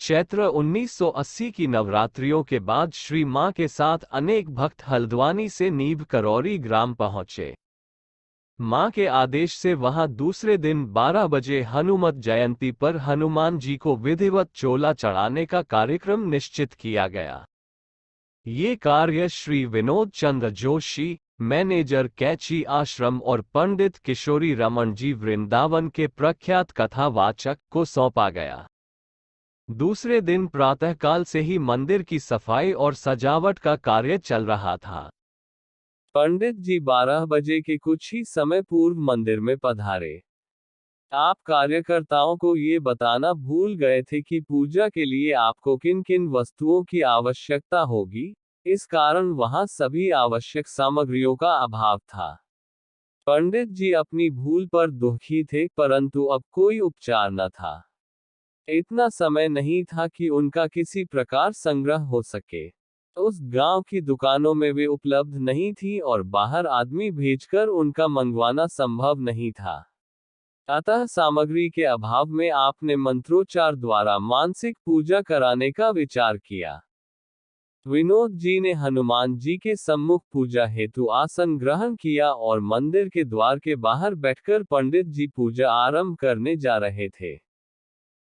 चैत्र 1980 की नवरात्रियों के बाद श्री मां के साथ अनेक भक्त हल्द्वानी से नीब करौरी ग्राम पहुंचे। मां के आदेश से वहां दूसरे दिन 12 बजे हनुमत जयंती पर हनुमान जी को विधिवत चोला चढ़ाने का कार्यक्रम निश्चित किया गया। ये कार्य श्री विनोद चंद्र जोशी, मैनेजर कैची आश्रम और पंडित किशोरी रमन जी वृंदावन के प्रख्यात कथावाचक को सौंपा गया। दूसरे दिन प्रातःकाल से ही मंदिर की सफाई और सजावट का कार्य चल रहा था। पंडित जी 12 बजे के कुछ ही समय पूर्व मंदिर में पधारे। आप कार्यकर्ताओं को ये बताना भूल गए थे कि पूजा के लिए आपको किन किन वस्तुओं की आवश्यकता होगी, इस कारण वहां सभी आवश्यक सामग्रियों का अभाव था। पंडित जी अपनी भूल पर दुखी थे, परंतु अब कोई उपचार न था। इतना समय नहीं था कि उनका किसी प्रकार संग्रह हो सके। उस गांव की दुकानों में वे उपलब्ध नहीं थी और बाहर आदमी भेजकर उनका मंगवाना संभव नहीं था। अतः सामग्री के अभाव में आपने मंत्रोच्चार द्वारा मानसिक पूजा कराने का विचार किया। विनोद जी ने हनुमान जी के सम्मुख पूजा हेतु आसन ग्रहण किया और मंदिर के द्वार के बाहर बैठकर पंडित जी पूजा आरंभ करने जा रहे थे।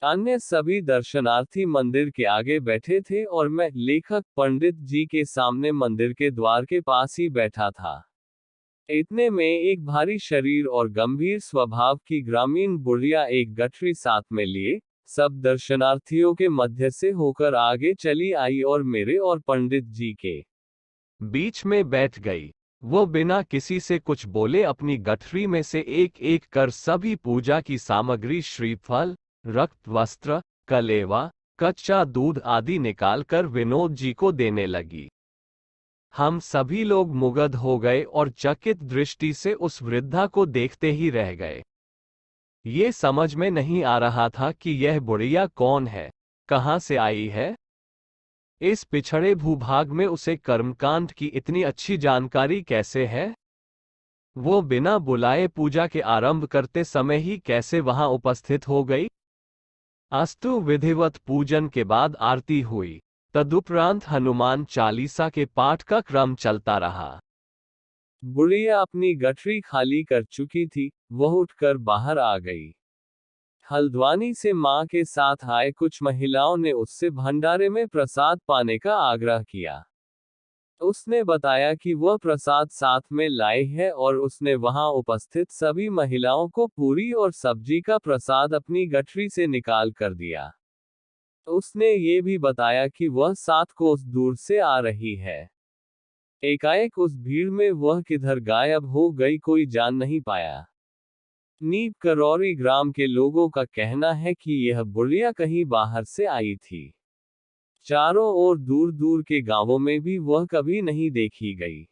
अन्य सभी दर्शनार्थी मंदिर के आगे बैठे थे और मैं, लेखक, पंडित जी के सामने मंदिर के द्वार के पास ही बैठा था। इतने में एक भारी शरीर और गंभीर स्वभाव की ग्रामीण बुढ़िया एक गठरी साथ में लिए सब दर्शनार्थियों के मध्य से होकर आगे चली आई और मेरे और पंडित जी के बीच में बैठ गई। वो बिना किसी से कुछ बोले अपनी गठरी में से एक एक कर सभी पूजा की सामग्री, श्रीफल, रक्त वस्त्र, कलेवा, कच्चा दूध आदि निकालकर विनोद जी को देने लगी। हम सभी लोग मुग्ध हो गए और चकित दृष्टि से उस वृद्धा को देखते ही रह गए। ये समझ में नहीं आ रहा था कि यह बुढ़िया कौन है, कहां से आई है। इस पिछड़े भूभाग में उसे कर्मकांड की इतनी अच्छी जानकारी कैसे है? वो बिना बुलाए पूजा के आरंभ करते समय ही कैसे वहां उपस्थित हो गई? अस्तु विधिवत पूजन के बाद आरती हुई। तदुपरांत हनुमान चालीसा के पाठ का क्रम चलता रहा। बुढ़िया अपनी गठरी खाली कर चुकी थी, वह उठकर बाहर आ गई। हल्द्वानी से मां के साथ आए कुछ महिलाओं ने उससे भंडारे में प्रसाद पाने का आग्रह किया। उसने बताया कि वह प्रसाद साथ में लाई है और उसने वहां उपस्थित सभी महिलाओं को पूरी और सब्जी का प्रसाद अपनी गठरी से निकाल कर दिया। उसने ये भी बताया कि वह 7 कोस दूर से आ रही है। एकाएक उस भीड़ में वह किधर गायब हो गई, कोई जान नहीं पाया। नीब करौरी ग्राम के लोगों का कहना है कि यह बुढ़िया कहीं बाहर से आई थी। चारों ओर दूर दूर के गांवों में भी वह कभी नहीं देखी गई।